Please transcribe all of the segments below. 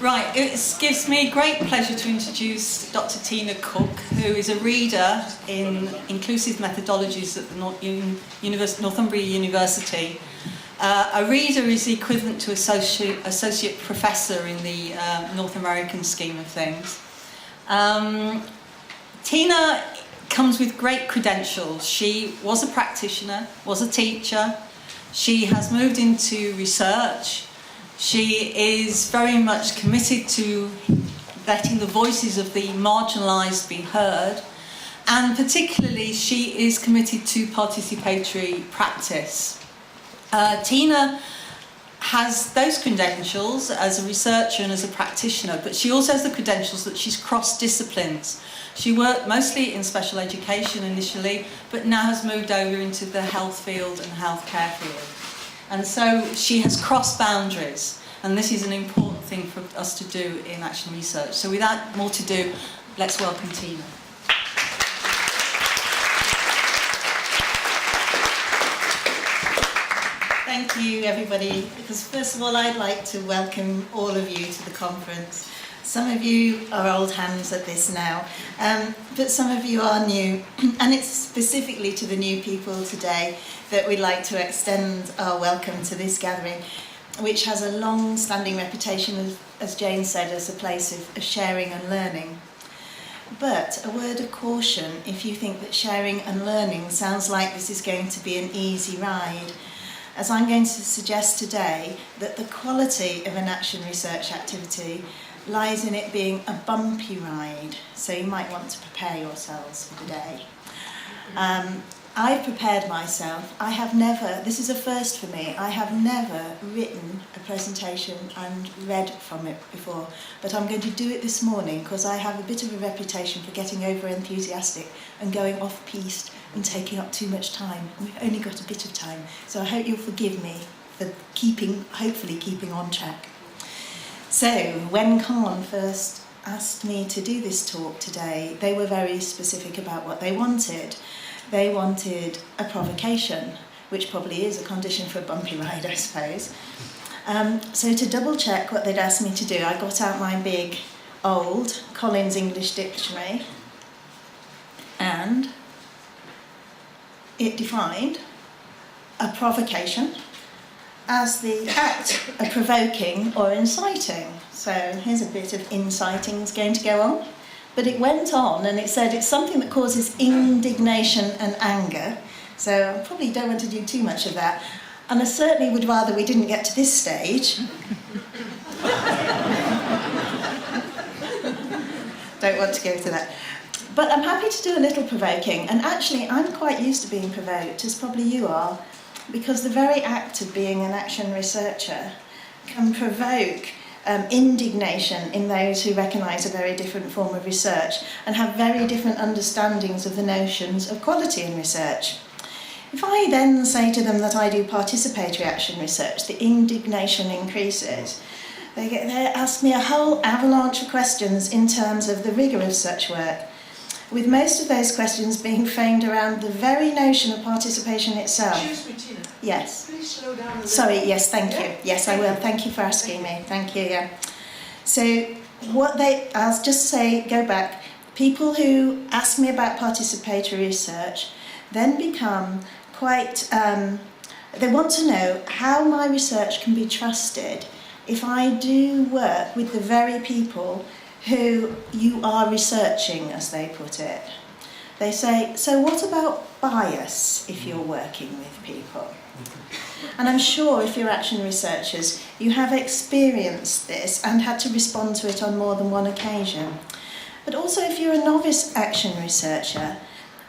Right, it gives me great pleasure to introduce Dr. Tina Cook, who is a reader in inclusive methodologies at the Northumbria University. A reader is the equivalent to associate professor in the North American scheme of things. Tina comes with great credentials. She was a practitioner, was a teacher. She has moved into research. She is very much committed to letting the voices of the marginalised be heard, and particularly she is committed to participatory practice. Tina has those credentials as a researcher and as a practitioner, but she also has the credentials that she's crossed disciplines. She worked mostly in special education initially, but now has moved over into the health field and healthcare field. And so she has crossed boundaries, and this is an important thing for us to do in action research. So without more to do, let's welcome Tina. Thank you, everybody, because first of all, I'd like to welcome all of you to the conference. Some of you are old hands at this now, but some of you are new, and it's specifically to the new people today that we'd like to extend our welcome to this gathering, which has a long-standing reputation, as Jane said, as a place of sharing and learning. But a word of caution if you think that sharing and learning sounds like this is going to be an easy ride, as I'm going to suggest today that the quality of an action research activity lies in it being a bumpy ride, so you might want to prepare yourselves for the day. I've prepared myself. I have never, this is a first for me, I have never written a presentation and read from it before, but I'm going to do it this morning because I have a bit of a reputation for getting over enthusiastic and going off piste and taking up too much time. We've only got a bit of time, so I hope you'll forgive me for hopefully keeping on track. So, when CARN first asked me to do this talk today, they were very specific about what they wanted. They wanted a provocation, which probably is a condition for a bumpy ride, I suppose. So to double check what they'd asked me to do, I got out my big, old Collins English Dictionary, and it defined a provocation as the act of provoking or inciting. So here's a bit of inciting is going to go on. But it went on and it said it's something that causes indignation and anger. So I probably don't want to do too much of that. And I certainly would rather we didn't get to this stage. Don't want to go to that. But I'm happy to do a little provoking. And actually, I'm quite used to being provoked, as probably you are, because the very act of being an action researcher can provoke indignation in those who recognise a very different form of research and have very different understandings of the notions of quality in research. If I then say to them that I do participatory action research, the indignation increases. They ask me a whole avalanche of questions in terms of the rigour of such work, with most of those questions being framed around the very notion of participation itself. Excuse me, Tina. Yes. Please slow down a little. Sorry, yes, thank you. Yes, I will. Thank you for asking me. Thank you, yeah. So I'll just say, go back, people who ask me about participatory research then become quite, they want to know how my research can be trusted if I do work with the very people who you are researching, as they put it. They say, so what about bias if you're working with people? And I'm sure if you're action researchers, you have experienced this and had to respond to it on more than one occasion. But also if you're a novice action researcher,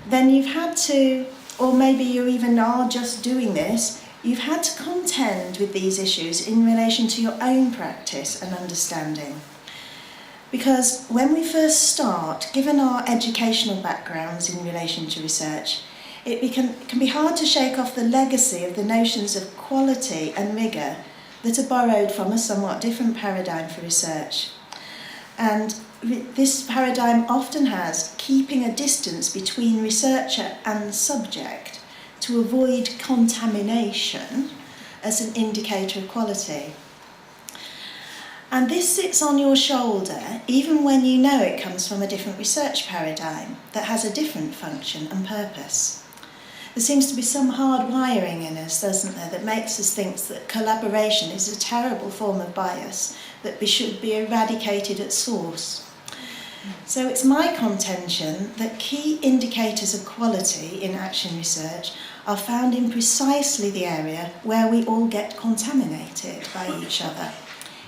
then you've had to, or maybe you even are just doing this, you've had to contend with these issues in relation to your own practice and understanding. Because when we first start, given our educational backgrounds in relation to research, it can be hard to shake off the legacy of the notions of quality and rigour that are borrowed from a somewhat different paradigm for research. And this paradigm often has keeping a distance between researcher and subject to avoid contamination as an indicator of quality. And this sits on your shoulder even when you know it comes from a different research paradigm that has a different function and purpose. There seems to be some hard wiring in us, doesn't there, that makes us think that collaboration is a terrible form of bias that should be eradicated at source. So it's my contention that key indicators of quality in action research are found in precisely the area where we all get contaminated by each other,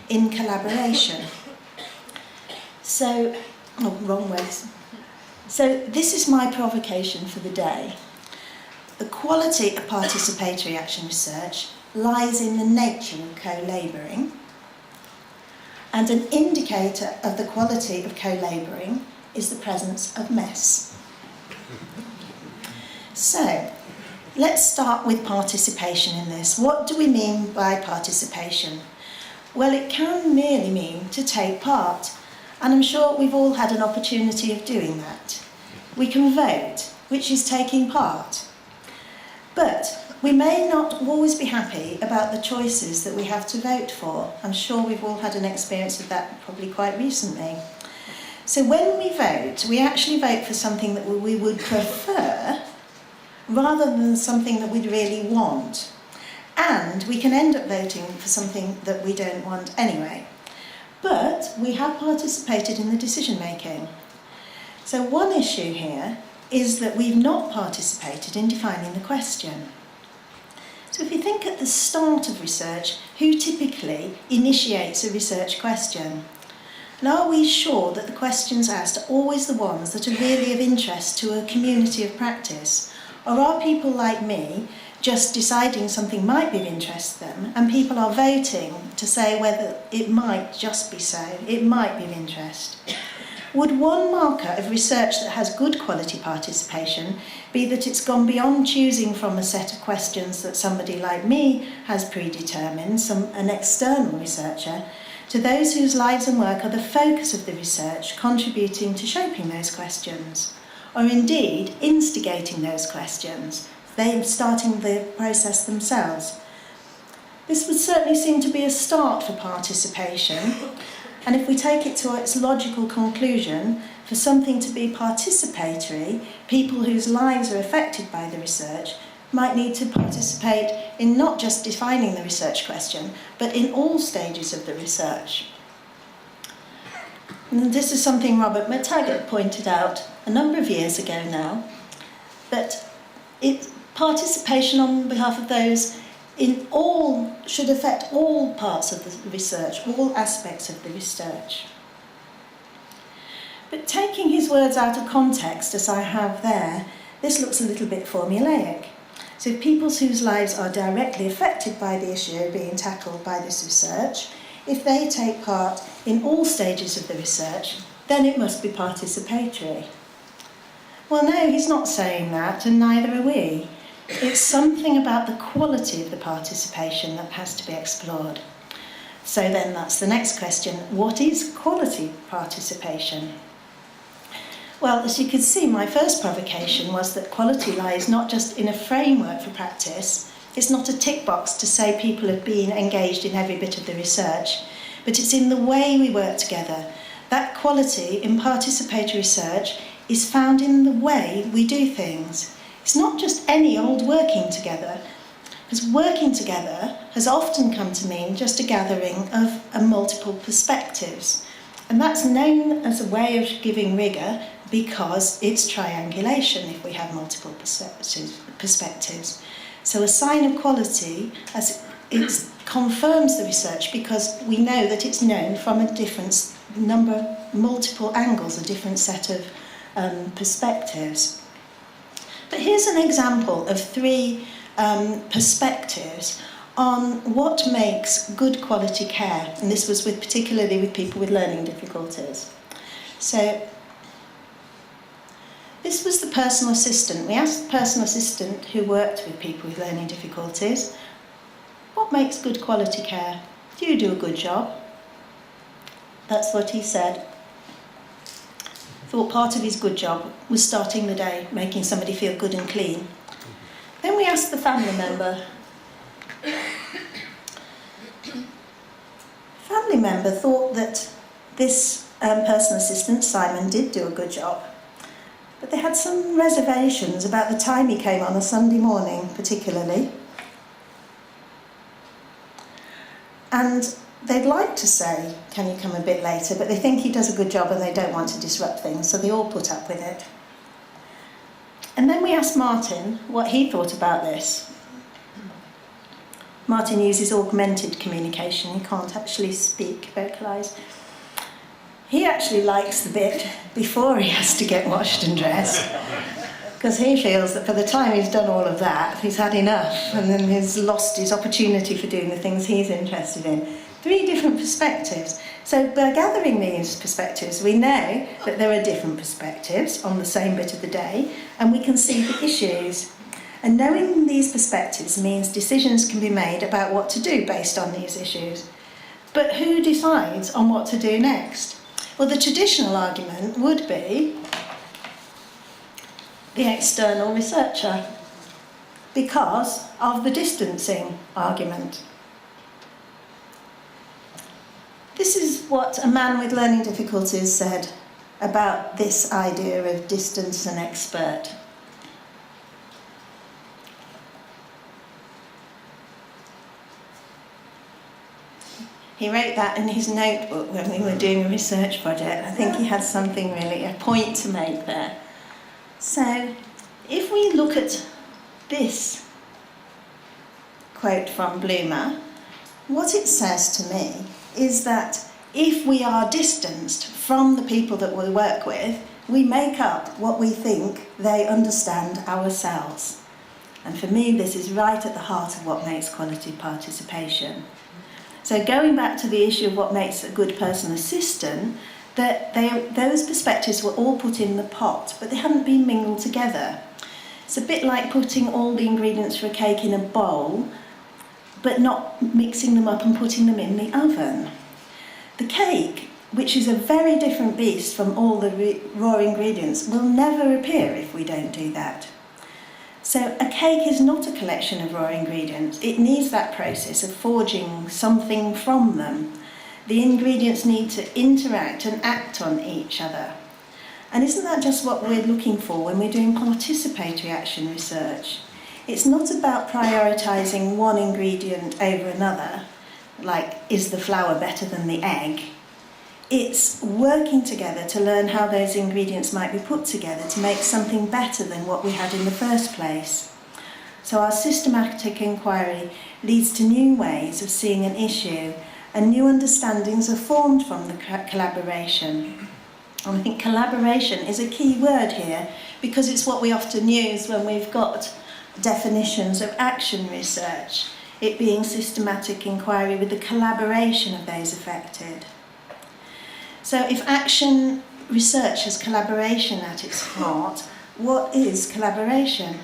in collaboration. So, wrong ways. So this is my provocation for the day. The quality of participatory action research lies in the nature of co-labouring, and an indicator of the quality of co-labouring is the presence of mess. So, let's start with participation in this. What do we mean by participation? Well, it can merely mean to take part, and I'm sure we've all had an opportunity of doing that. We can vote, which is taking part. But we may not always be happy about the choices that we have to vote for. I'm sure we've all had an experience of that probably quite recently. So when we vote, we actually vote for something that we would prefer rather than something that we'd really want. And we can end up voting for something that we don't want anyway. But we have participated in the decision making. So one issue here is that we've not participated in defining the question. So if you think at the start of research, who typically initiates a research question? And are we sure that the questions asked are always the ones that are really of interest to a community of practice? Or are people like me just deciding something might be of interest to them, and people are voting to say whether it might just be so, it might be of interest? Would one marker of research that has good quality participation be that it's gone beyond choosing from a set of questions that somebody like me has predetermined, an external researcher, to those whose lives and work are the focus of the research, contributing to shaping those questions, or indeed instigating those questions, they starting the process themselves? This would certainly seem to be a start for participation. And if we take it to its logical conclusion, for something to be participatory, people whose lives are affected by the research might need to participate in not just defining the research question, but in all stages of the research. And this is something Robert McTaggart pointed out a number of years ago now, that participation on behalf of those should affect all parts of the research, all aspects of the research. But taking his words out of context, as I have there, this looks a little bit formulaic. So people whose lives are directly affected by the issue being tackled by this research, if they take part in all stages of the research, then it must be participatory. Well, no, he's not saying that, and neither are we. It's something about the quality of the participation that has to be explored. So then that's the next question. What is quality participation? Well, as you can see, my first provocation was that quality lies not just in a framework for practice. It's not a tick box to say people have been engaged in every bit of the research, but it's in the way we work together. That quality in participatory research is found in the way we do things. It's not just any old working together, because working together has often come to mean just a gathering of multiple perspectives. And that's known as a way of giving rigour because it's triangulation if we have multiple perspectives. So a sign of quality, as it confirms the research because we know that it's known from a different number, multiple angles, a different set of perspectives. But here's an example of three perspectives on what makes good quality care, and this was particularly with people with learning difficulties. So this was the personal assistant. We asked the personal assistant who worked with people with learning difficulties, what makes good quality care? Do you do a good job? That's what he said. Thought part of his good job was starting the day, making somebody feel good and clean. Then we asked the family member. Family member thought that this personal assistant, Simon, did do a good job, but they had some reservations about the time he came on a Sunday morning, particularly. And they'd like to say, can you come a bit later, but they think he does a good job and they don't want to disrupt things, so they all put up with it. And then we asked Martin what he thought about this. Martin uses augmented communication. He can't actually speak, vocalise. He actually likes the bit before he has to get washed and dressed, because he feels that by the time he's done all of that, he's had enough, and then he's lost his opportunity for doing the things he's interested in. 3 different perspectives. So by gathering these perspectives, we know that there are different perspectives on the same bit of the day, and we can see the issues. And knowing these perspectives means decisions can be made about what to do based on these issues. But who decides on what to do next? Well, the traditional argument would be the external researcher, because of the distancing argument. This is what a man with learning difficulties said about this idea of distance and expert. He wrote that in his notebook when we were doing a research project. I think he had something really, a point to make there. So, if we look at this quote from Bloomer, what it says to me is that if we are distanced from the people that we work with, we make up what we think they understand ourselves. And for me, this is right at the heart of what makes quality participation. So going back to the issue of what makes a good personal assistant, that those perspectives were all put in the pot, but they hadn't been mingled together. It's a bit like putting all the ingredients for a cake in a bowl, but not mixing them up and putting them in the oven. The cake, which is a very different beast from all the raw ingredients, will never appear if we don't do that. So a cake is not a collection of raw ingredients. It needs that process of forging something from them. The ingredients need to interact and act on each other. And isn't that just what we're looking for when we're doing participatory action research? It's not about prioritising one ingredient over another, like is the flour better than the egg? It's working together to learn how those ingredients might be put together to make something better than what we had in the first place. So our systematic inquiry leads to new ways of seeing an issue, and new understandings are formed from the collaboration. And I think collaboration is a key word here, because it's what we often use when we've got definitions of action research, it being systematic inquiry with the collaboration of those affected. So if action research has collaboration at its heart, what is collaboration?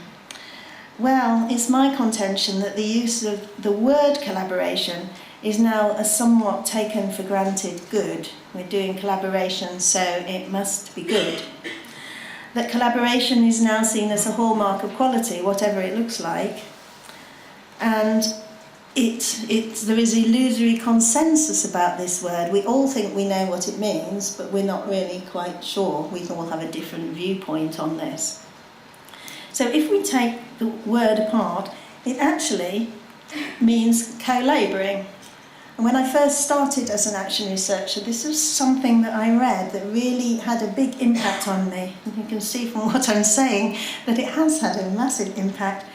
Well, it's my contention that the use of the word collaboration is now a somewhat taken for granted good. We're doing collaboration, so it must be good. That collaboration is now seen as a hallmark of quality, whatever it looks like. And there is illusory consensus about this word. We all think we know what it means, but we're not really quite sure. We all have a different viewpoint on this. So if we take the word apart, it actually means co-labouring. And when I first started as an action researcher, this was something that I read that really had a big impact on me. And you can see from what I'm saying that it has had a massive impact.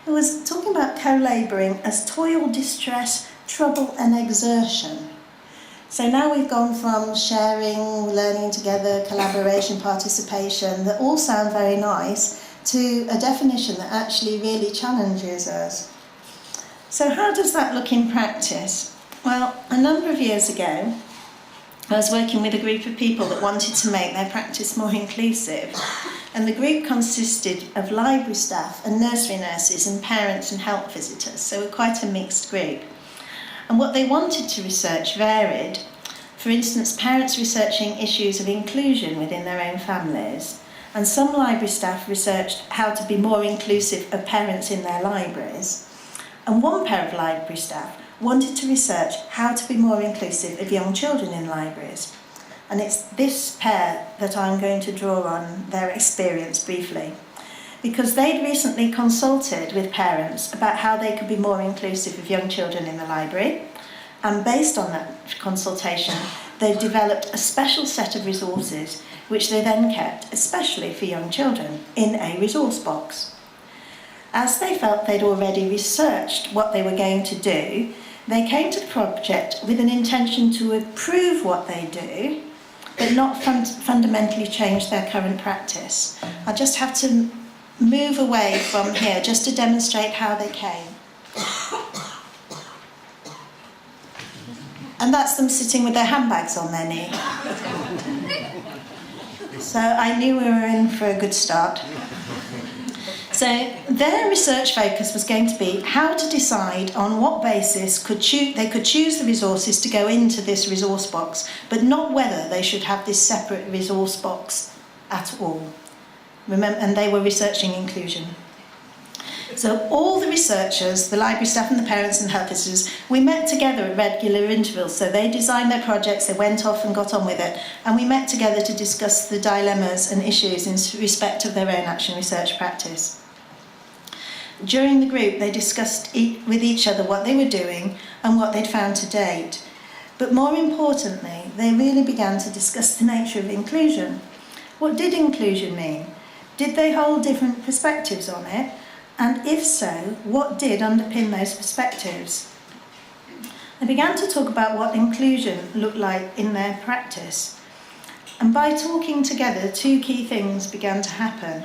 It was talking about co-labouring as toil, distress, trouble and exertion. So now we've gone from sharing, learning together, collaboration, participation, that all sound very nice, to a definition that actually really challenges us. So how does that look in practice? Well, a number of years ago, I was working with a group of people that wanted to make their practice more inclusive. And the group consisted of library staff and nursery nurses and parents and help visitors, so we're quite a mixed group. And what they wanted to research varied. For instance, parents researching issues of inclusion within their own families, and some library staff researched how to be more inclusive of parents in their libraries. And one pair of library staff wanted to research how to be more inclusive of young children in libraries. And it's this pair that I'm going to draw on their experience briefly, because they'd recently consulted with parents about how they could be more inclusive of young children in the library, and based on that consultation, they've developed a special set of resources which they then kept, especially for young children, in a resource box. As they felt they'd already researched what they were going to do, they came to the project with an intention to improve what they do, but not fundamentally change their current practice. I just have to move away from here just to demonstrate how they came. And that's them sitting with their handbags on their knee. So I knew we were in for a good start. So their research focus was going to be how to decide on what basis they could choose the resources to go into this resource box, but not whether they should have this separate resource box at all. Remember, and they were researching inclusion. So all the researchers, the library staff and the parents and health visitors, we met together at regular intervals. So they designed their projects, they went off and got on with it, and we met together to discuss the dilemmas and issues in respect of their own action research practice. During the group, they discussed with each other what they were doing and what they'd found to date. But more importantly, they really began to discuss the nature of inclusion. What did inclusion mean? Did they hold different perspectives on it? And if so, what did underpin those perspectives? They began to talk about what inclusion looked like in their practice. And by talking together, two key things began to happen.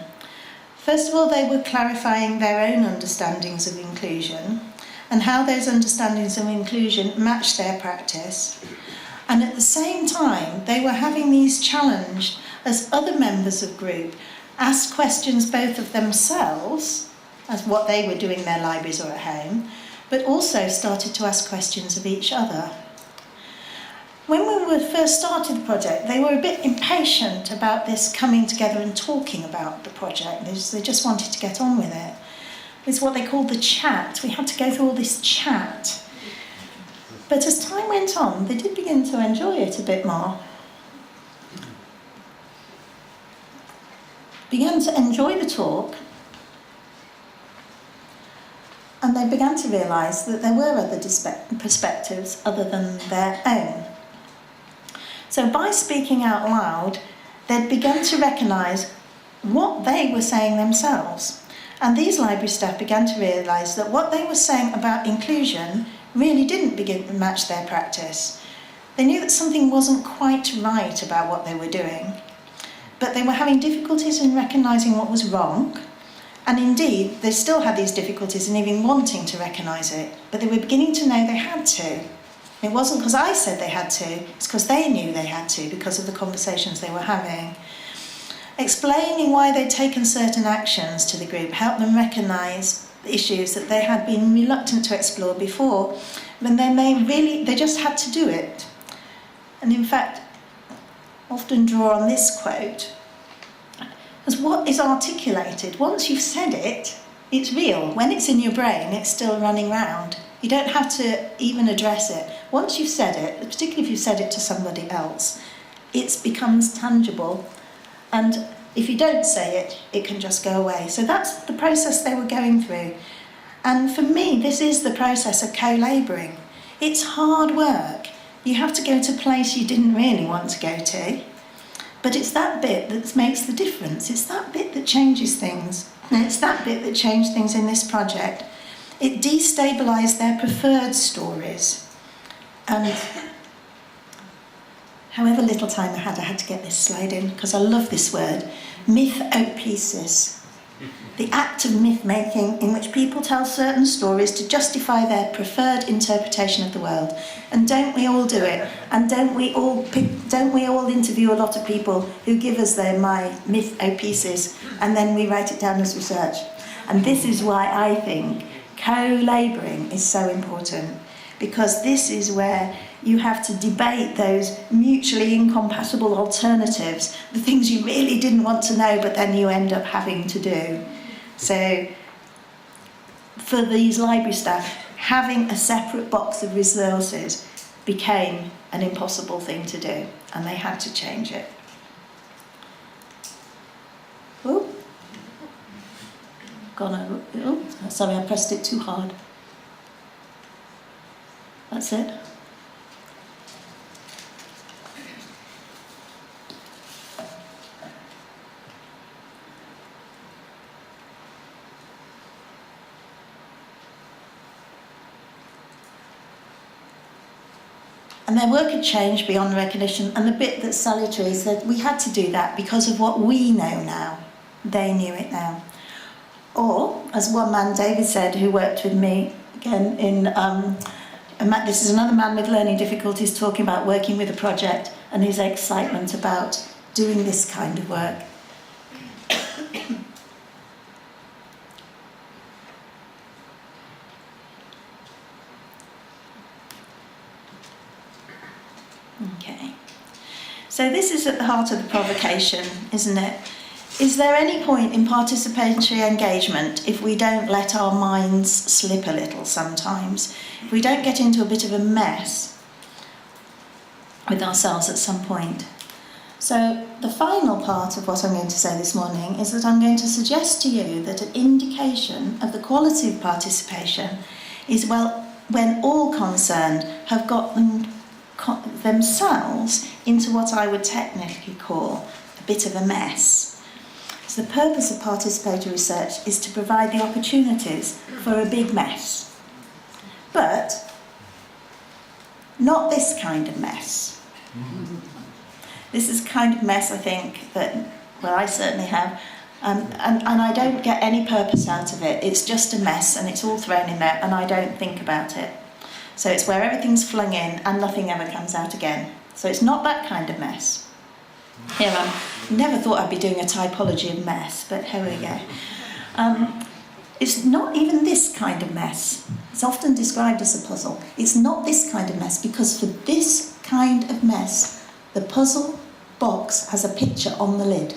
First of all, they were clarifying their own understandings of inclusion and how those understandings of inclusion matched their practice. And at the same time, they were having these challenged as other members of group asked questions both of themselves, as what they were doing in their libraries or at home, but also started to ask questions of each other. When we first started the project, they were a bit impatient about this coming together and talking about the project. They just wanted to get on with it. It's what they called the chat. We had to go through all this chat. But as time went on, they did begin to enjoy it a bit more. Began to enjoy the talk, and they began to realise that there were other perspectives other than their own. So by speaking out loud, they'd begun to recognise what they were saying themselves. And these library staff began to realise that what they were saying about inclusion really didn't begin to match their practice. They knew that something wasn't quite right about what they were doing, but they were having difficulties in recognising what was wrong. And indeed, they still had these difficulties in even wanting to recognise it, but they were beginning to know they had to. It wasn't because I said they had to, it's because they knew they had to because of the conversations they were having. Explaining why they'd taken certain actions to the group helped them recognise issues that they had been reluctant to explore before, but then they just had to do it. And in fact, often draw on this quote, as what is articulated, once you've said it, it's real. When it's in your brain, it's still running round. You don't have to even address it. Once you've said it, particularly if you've said it to somebody else, it becomes tangible. And if you don't say it, it can just go away. So that's the process they were going through. And for me, this is the process of co-labouring. It's hard work. You have to go to a place you didn't really want to go to. But it's that bit that makes the difference. It's that bit that changes things. And it's that bit that changed things in this project. It destabilised their preferred stories. And however little time I had to get this slide in, because I love this word, mythopoesis. The act of myth-making in which people tell certain stories to justify their preferred interpretation of the world. And don't we all do it? And don't we all interview a lot of people who give us my mythopoesis, and then we write it down as research? And this is why I think co-labouring is so important, because this is where you have to debate those mutually incompatible alternatives, the things you really didn't want to know but then you end up having to do. So for these library staff, having a separate box of resources became an impossible thing to do, and they had to change it. Oh, sorry, I pressed it too hard. That's it. And their work had changed beyond recognition, and the bit that Salutary said, we had to do that because of what we know now. They knew it now. Or, as one man, David, said, who worked with me, again, this is another man with learning difficulties talking about working with a project and his excitement about doing this kind of work. Okay, so this is at the heart of the provocation, isn't it? Is there any point in participatory engagement if we don't let our minds slip a little sometimes? If we don't get into a bit of a mess with ourselves at some point? So the final part of what I'm going to say this morning is that I'm going to suggest to you that an indication of the quality of participation is, well, when all concerned have got themselves into what I would technically call a bit of a mess. So the purpose of participatory research is to provide the opportunities for a big mess. But not this kind of mess. This is the kind of mess, I think, that, well, I certainly have, and I don't get any purpose out of it. It's just a mess and it's all thrown in there and I don't think about it. So it's where everything's flung in and nothing ever comes out again. So it's not that kind of mess. Here, I never thought I'd be doing a typology of mess, but here we go. It's not even this kind of mess. It's often described as a puzzle. It's not this kind of mess, because for this kind of mess, the puzzle box has a picture on the lid.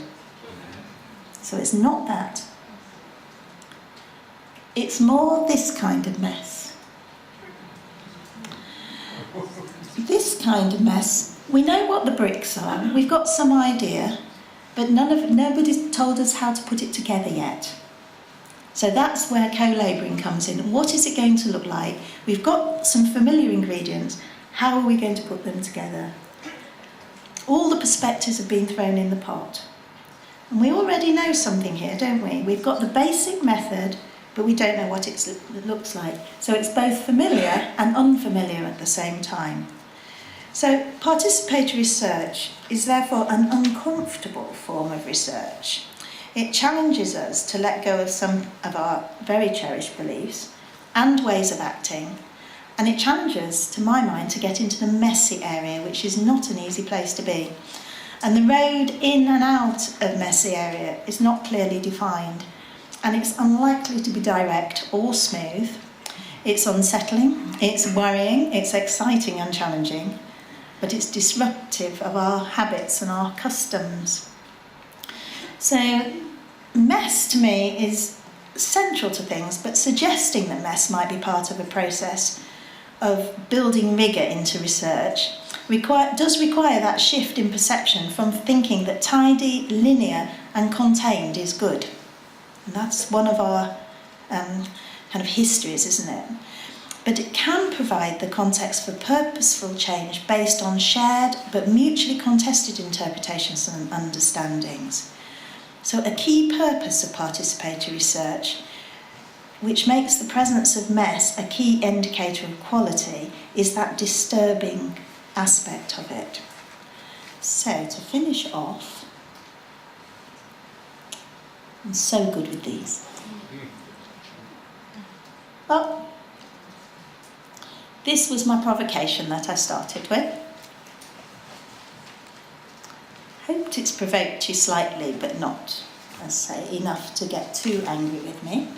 So it's not that. It's more this kind of mess. This kind of mess, we know what the bricks are, we've got some idea, but nobody's told us how to put it together yet. So that's where co-labouring comes in. What is it going to look like? We've got some familiar ingredients. How are we going to put them together? All the perspectives have been thrown in the pot. And we already know something here, don't we? We've got the basic method, but we don't know what it looks like. So it's both familiar and unfamiliar at the same time. So participatory research is therefore an uncomfortable form of research. It challenges us to let go of some of our very cherished beliefs and ways of acting, and it challenges, to my mind, to get into the messy area, which is not an easy place to be. And the road in and out of messy area is not clearly defined, and it's unlikely to be direct or smooth. It's unsettling, it's worrying, it's exciting and challenging, but it's disruptive of our habits and our customs. So mess to me is central to things, but suggesting that mess might be part of a process of building rigour into research does require that shift in perception from thinking that tidy, linear and contained is good. And that's one of our kind of histories, isn't it? But it can provide the context for purposeful change based on shared but mutually contested interpretations and understandings. So a key purpose of participatory research, which makes the presence of mess a key indicator of quality, is that disturbing aspect of it. So to finish off, I'm so good with these. Well, this was my provocation that I started with. Hoped it's provoked you slightly, but not, as say, enough to get too angry with me.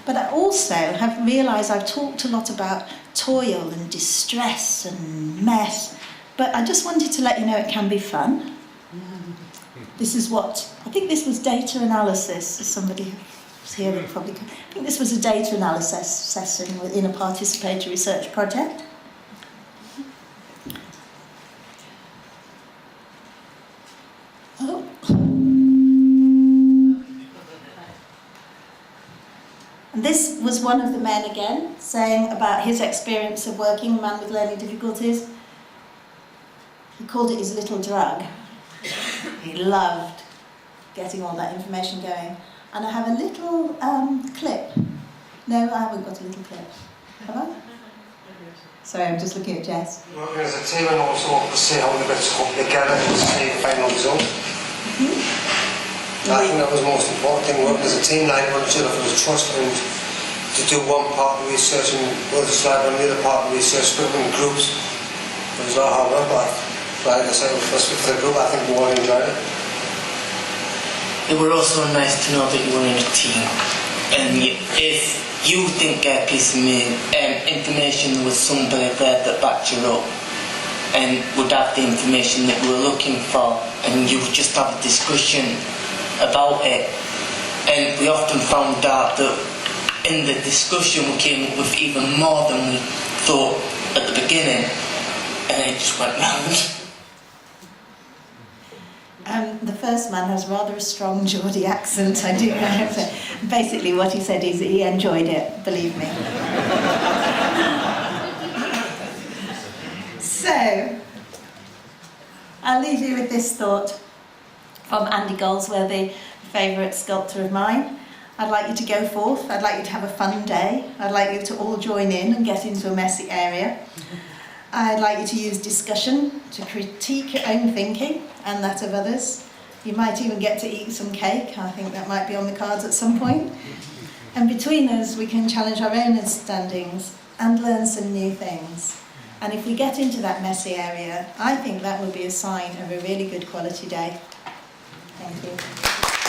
But I also have realised I've talked a lot about toil and distress and mess, but I just wanted to let you know it can be fun. This is what, I think this was data analysis, somebody was here at the public. I think this was a data analysis session within a participatory research project. Oh. And this was one of the men again, saying about his experience of working, a man with learning difficulties. He called it his little drug. He loved getting all that information going. And I have a little clip. No, I haven't got a little clip. Have I? Sorry, I'm just looking at Jess. Working as a team and also to see how the bits come together and see the final result. I think that was the most important thing, working as a team, like one each other for the trust, and to do one part of the research and others like on the other part of the research, split them in groups. It was a lot of hard work, but like I said, for the group, I think we all enjoyed it. It was also nice to know that you were in a team, and if you didn't get a piece of information, there was somebody there that backed you up and would have the information that you were looking for, and you would just have a discussion about it. And we often found out that in the discussion we came up with even more than we thought at the beginning, and it just went round. The first man has rather a strong Geordie accent, I do have to. Basically what he said is he enjoyed it, believe me. So, I'll leave you with this thought from Andy Goldsworthy, a favourite sculptor of mine. I'd like you to go forth, I'd like you to have a fun day, I'd like you to all join in and get into a messy area. I'd like you to use discussion to critique your own thinking and that of others. You might even get to eat some cake. I think that might be on the cards at some point. And between us, we can challenge our own understandings and learn some new things. And if we get into that messy area, I think that will be a sign of a really good quality day. Thank you.